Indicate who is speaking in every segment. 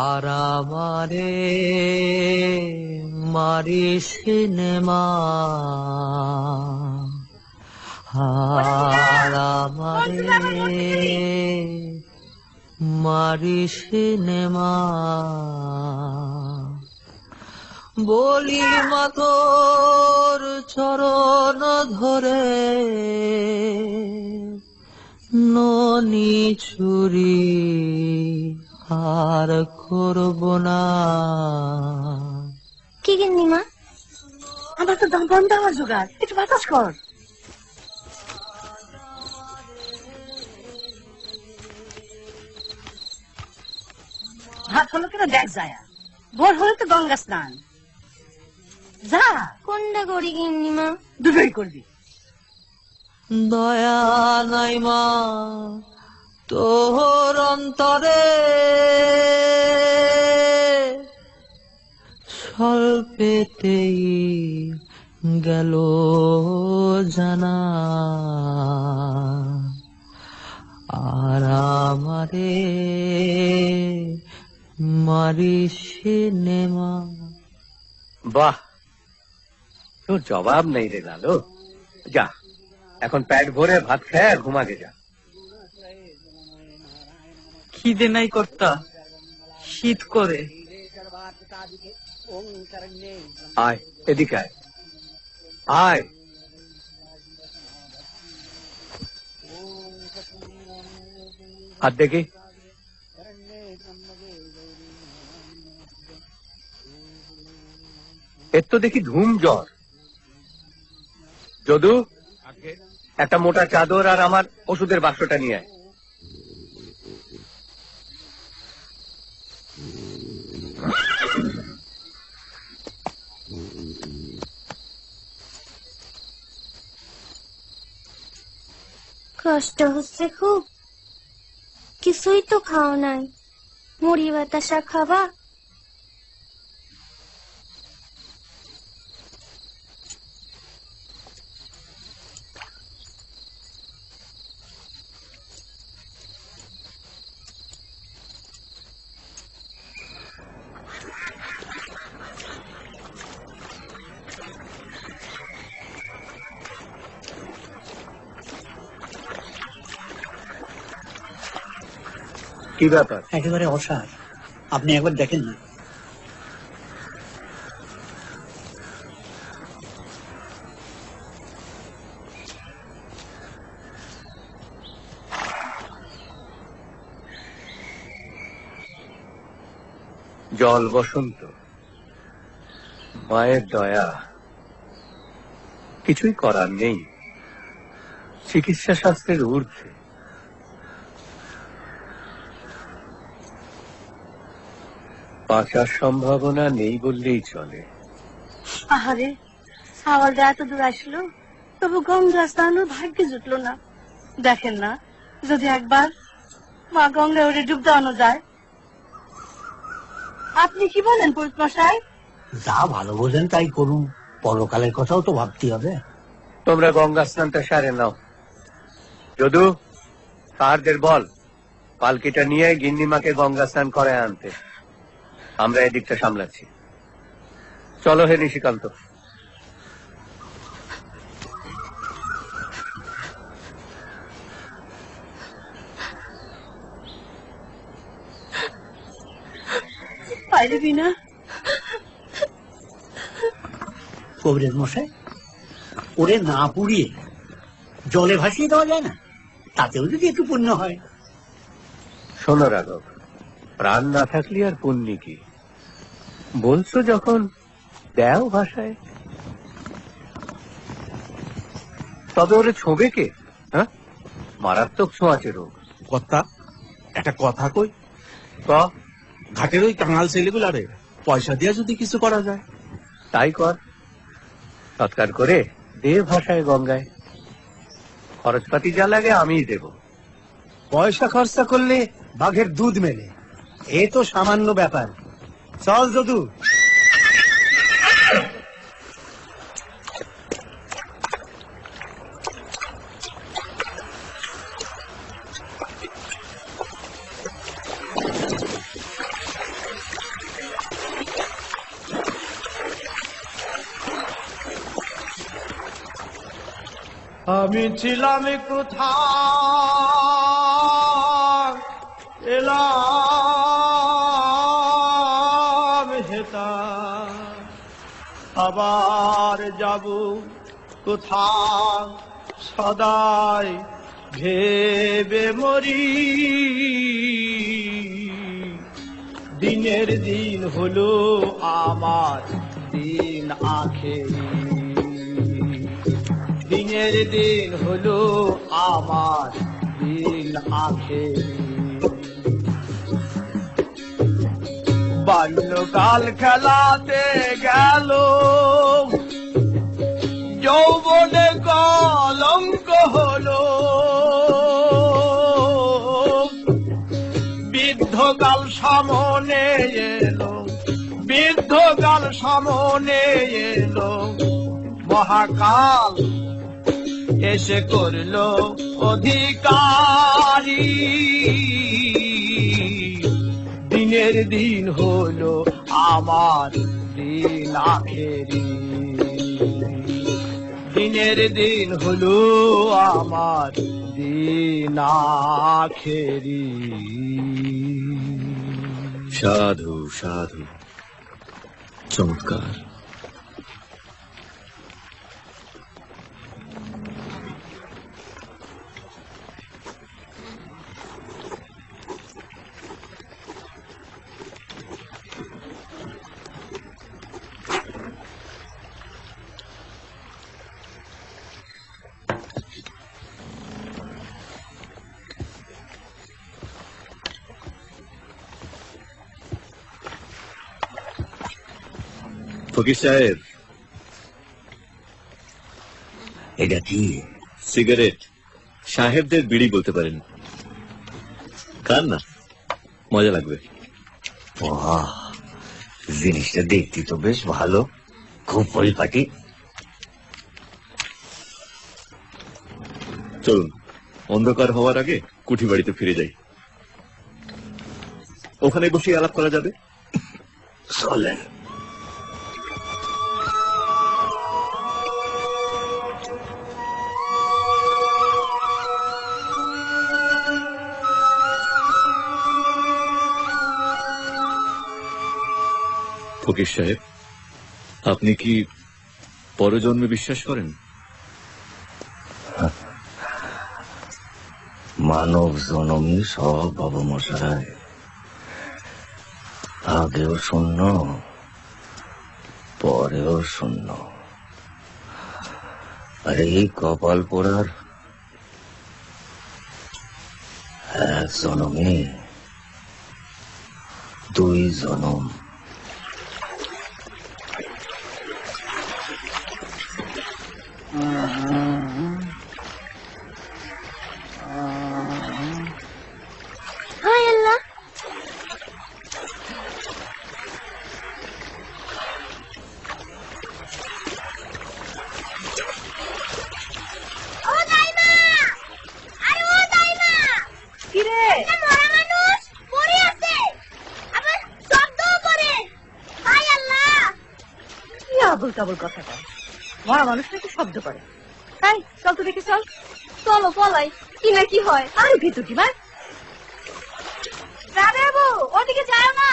Speaker 1: আর আমারে মারি সিনেমা, আর আমারে মারি সিনেমা, বলি মা তোর চরণ ধরে ননি চুরি আর করব না।
Speaker 2: কি গিন্নিমা,
Speaker 3: আমার তো দম বন্ধ হওয়ার জোগাড়, একটু বাতাস কর। ভাত হলো কিনা দেখ যায়, ভোর হলে তো গঙ্গা স্নান। যা,
Speaker 2: কোনটা করি গিন্নিমা?
Speaker 3: দুটোই করবি।
Speaker 1: দয়া নাই মা তোর অন্তরে, স্বল্পেতেই গেল জানা, আর আমারে মারি সিনেমা।
Speaker 4: বাহ, তোর জবাব নেই রে লালু। যা, এখন পেট ভরে ভাত খেয়ে ঘুমাকে যা।
Speaker 1: খিদে নাই কর্তা, শীত করে।
Speaker 4: আয় এদিকে আয়, আয়। হাত দেখি। এর তো দেখি ধুম জ্বর। যদু, একটা মোটা চাদর আর আমার ওষুধের বাক্সটা নিয়ে আয়।
Speaker 2: কষ্ট হচ্ছে খুব? কিছুই তো খাও নাই, মুড়ি বাতাসা খাবা?
Speaker 4: কি ব্যাপার?
Speaker 5: একেবারে অসার, আপনি একবার দেখেন না।
Speaker 4: জল বসন্ত, মায়ের দয়া, কিছুই করার নেই। চিকিৎসা শাস্ত্রের ঊর্ধ্বে। বাঁচার সম্ভাবনা নেই বললেই চলে।
Speaker 3: আহারে, সাওয়ালটা এত দূর আসলো, তবু গঙ্গা স্নানের ভাগ্যে জুটলো না। দেখেন না, যদি একবার মা গঙ্গা ওরে ডুব দেওয়ানো যায়। আপনি কি বলেন পুরুষ মশাই?
Speaker 5: যা ভালো বোঝেন তাই করুন, পরকালের কথাও তো ভাবতে হবে।
Speaker 4: তোমরা গঙ্গা স্নানটা সারে নাও। যদু, কারদের বল পালকিটা নিয়ে গিন্নিমাকে গঙ্গা স্নান করে আনতে। আমরা এদিকটা সামলাচ্ছি। চলো হে নিশিকান্ত।
Speaker 3: পারবি না
Speaker 5: কবিরের মশাই, ওরে না পুড়িয়ে জলে ভাসিয়ে দেওয়া যায় না? তাতেও যদি একটু পুণ্য হয়।
Speaker 4: শোনো রাঘব, প্রাণ না থাকলে আর পুণ্য কি? বলছো যখন দেও ভাষায়। তবে ওরে ছোঁবে কে? হ্যাঁ, মারাত্মক ছোঁয়াচে রোগ।
Speaker 6: কর্তা, একটা কথা কই।
Speaker 4: ঘাটের ওই কাঙাল ছেলেগুলারে পয়সা দিয়ে যদি কিছু করা যায় তাই কর। সৎকার করে দে ভাষায় গঙ্গায়। খরচপাতি যা লাগে আমিই দেব।
Speaker 5: পয়সা খরচা করলে বাঘের দুধ মেলে, এ তো সামান্য ব্যাপার। চল যদু।
Speaker 7: আমি ছিলাম কোথায় এলাম হেতা আবার যাব কোথায় সদাই ভেবে মরি দিনের দিন হলো আমার দিন আখেরি দিনের দিন হলো আমার দিন আখেরি বাল্যকাল খেলাতে গেল যৌবনে কলঙ্ক হলো বৃদ্ধকাল সামনে এলো বৃদ্ধকাল সামনে এলো মহাকাল এসে করলো অধিকারী দিনের দিন হলো আমার দিন আখেরি দিনের দিন হলো আমার দিন আখেরি
Speaker 8: সাধু সাধু চমৎকার ফকির সাহেব
Speaker 5: এটা কি?
Speaker 8: সিগারেট। সাহেবদের বিড়ি বলতে পারেন। খান না, মজা লাগবে।
Speaker 5: বাহ, জিনিসটা দেখতে তো বেশ ভালো, খুব পরিপাটি।
Speaker 8: চলুন, অন্ধকার হওয়ার আগে কুঠি বাড়িতে ফিরে যাই। ওখানে বসে আলাপ করা যাবে।
Speaker 5: চলেন।
Speaker 8: ফকির সাহেব, আপনি কি পরজন্মে বিশ্বাস করেন?
Speaker 5: মানব জনমই সব বাবু মশাই, আগেও শূন্য পরেও শূন্য। আর এই কপাল পোড়ার এক জনমে দুই জনম।
Speaker 2: হায় আল্লাহ,
Speaker 3: কিরে
Speaker 2: মরা মানুষ পড়ে আছে, আবার শব্দও করে। হায় আল্লাহ,
Speaker 3: কি আবল তাবল কথা কয়? মরা মানুষ নাকি শব্দ করে? তাই চল তো দেখে চল।
Speaker 2: চলো পলাই, কি না কি হয়।
Speaker 3: আর ভিতর কি ভাই?
Speaker 2: রাবেবু, ওদিকে যাও না।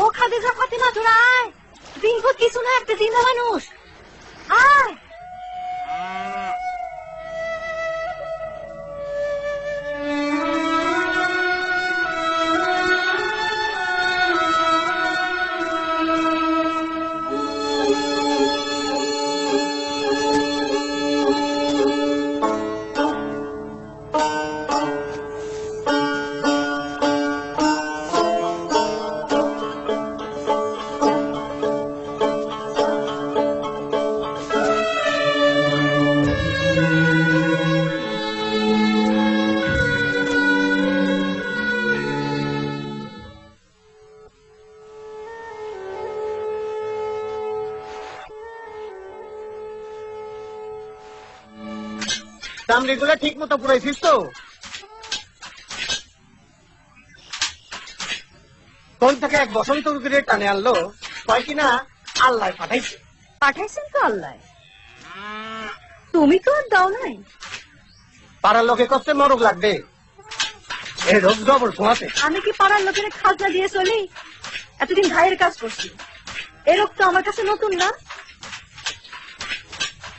Speaker 3: ও খাদিজা ফাতিমা, তোরা আয়। দিনকো কিছু না, একটা জিন্দা মানুষ। আয়।
Speaker 7: চামড়িগুলো ঠিক মতো পুরাইছিস তো? কোন থেকে এক বসন্ত রুগীরে টানে আনলো, কয় কিনা আল্লাহ পাঠাইছে।
Speaker 3: পাঠাইছেন তো আল্লাহ, তুমি তো আর দাও নাই।
Speaker 7: পাড়ার লোকে করতে মরক লাগবে, এই রোগ জবর শোনাতে।
Speaker 3: আমি কি পাড়ার লোকের খাজনা দিয়ে চলি? এতদিন ভাইয়ের কাজ করছি, এ রোগ তো আমার কাছে নতুন না।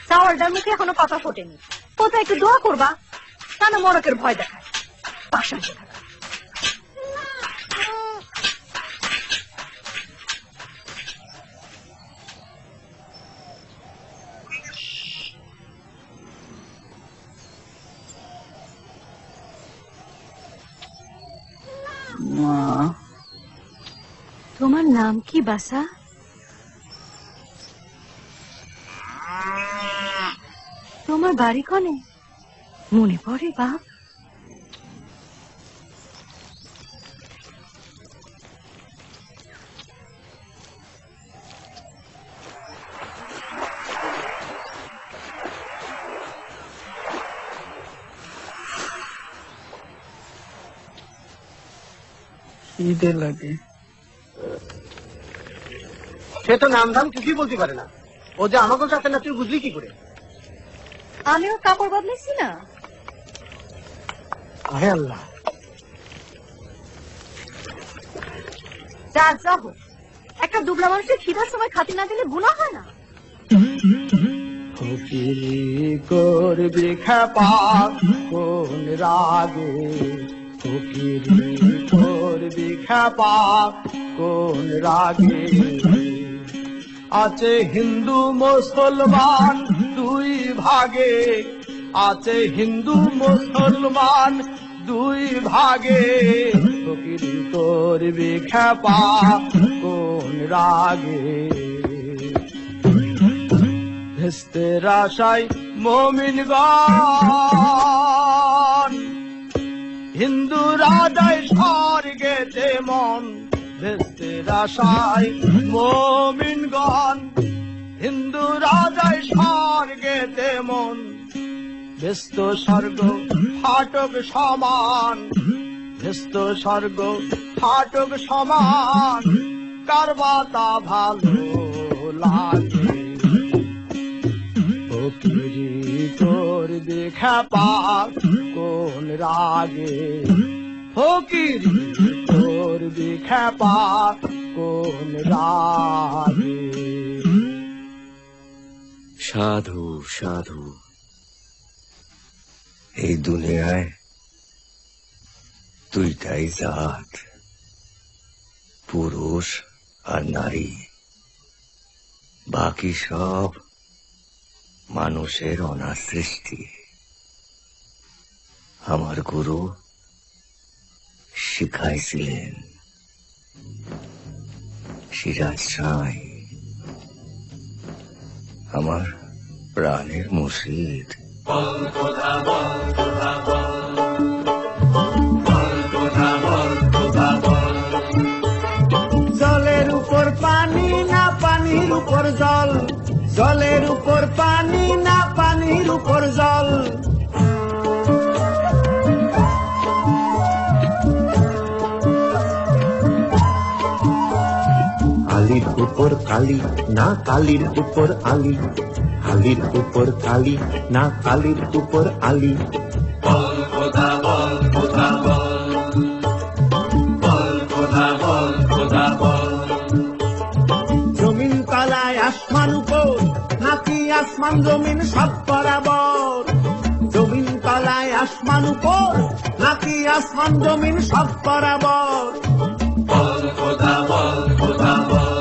Speaker 3: চাওয়ালটার মুখে এখনো কথা ফোটেনি, কোথায় একটু দোয়া করবা, কেন মরকের ভয় দেখায়। পাশা
Speaker 1: মা,
Speaker 3: তোমার নাম কি বাসা? তোমার বাড়ি কনে? মনে পড়ে বাপ?
Speaker 1: খিদে লাগে।
Speaker 7: সে তো নাম ধাম কিছুই বলতে পারে না, ও যে আমাকে সাথে না, তুই বুঝলি কি করে?
Speaker 3: আমিও কাপড় বদলেছি না।
Speaker 7: আহে আল্লাহ,
Speaker 3: যা যা হোক, একটা দুবলা মানুষের খিদার সময় খাতি না দিলে গুনাহ হয় না?
Speaker 7: ফকিরি করবি খেপা কোন রাগে, ফকিরি করবি খেপা কোন রাগে। আছে হিন্দু মুসলমান দুই ভাগে, আছে হিন্দু মুসলমান দুই ভাগে, ফকিরি করবি খেপা কোন রাগে। ভেস্তের আশায় মুমিনগণ, হিন্দু রাজায় স্বর্গেতে মন। ভেস্তের আশায় মুমিনগণ, হিন্দু রাজায় স্বর্গেতে মন। ব্যস্ত স্বর্গ ফাটক সমান, ব্যস্ত স্বর্গ ফাটক সমান, কারবাতা ভালো লাগে। ফকিরি করবি খেপা কোন রাগে, ফকিরি করবি খেপা কোন রাগে।
Speaker 4: সাধু সাধু, এই দুনিয়ায় দুইটাই জাত, পুরুষ আর নারী। বাকি সব মানুষের অনার সৃষ্টি। আমার গুরু শিখাইছিলেন, সিরাজ সাঁই আমার প্রাণের মুর্শিদ।
Speaker 7: জলের উপর পানি না পানির উপর জল, জলের উপর পানি না পানির উপর জল।
Speaker 9: আলির উপর কালি না কালির উপর আলি, আলির উপর কালি না কালির উপর আলি।
Speaker 10: বল খোদা বল খোদা বল, বল খোদা বল খোদা বল।
Speaker 7: জমিন তলায় আসমান উপর নাকি আসমান জমিন সব বরাবর? জমিন তলায় আসমান উপর নাকি আসমান জমিন সব বরাবর?
Speaker 10: বল খোদা বল খোদা বল।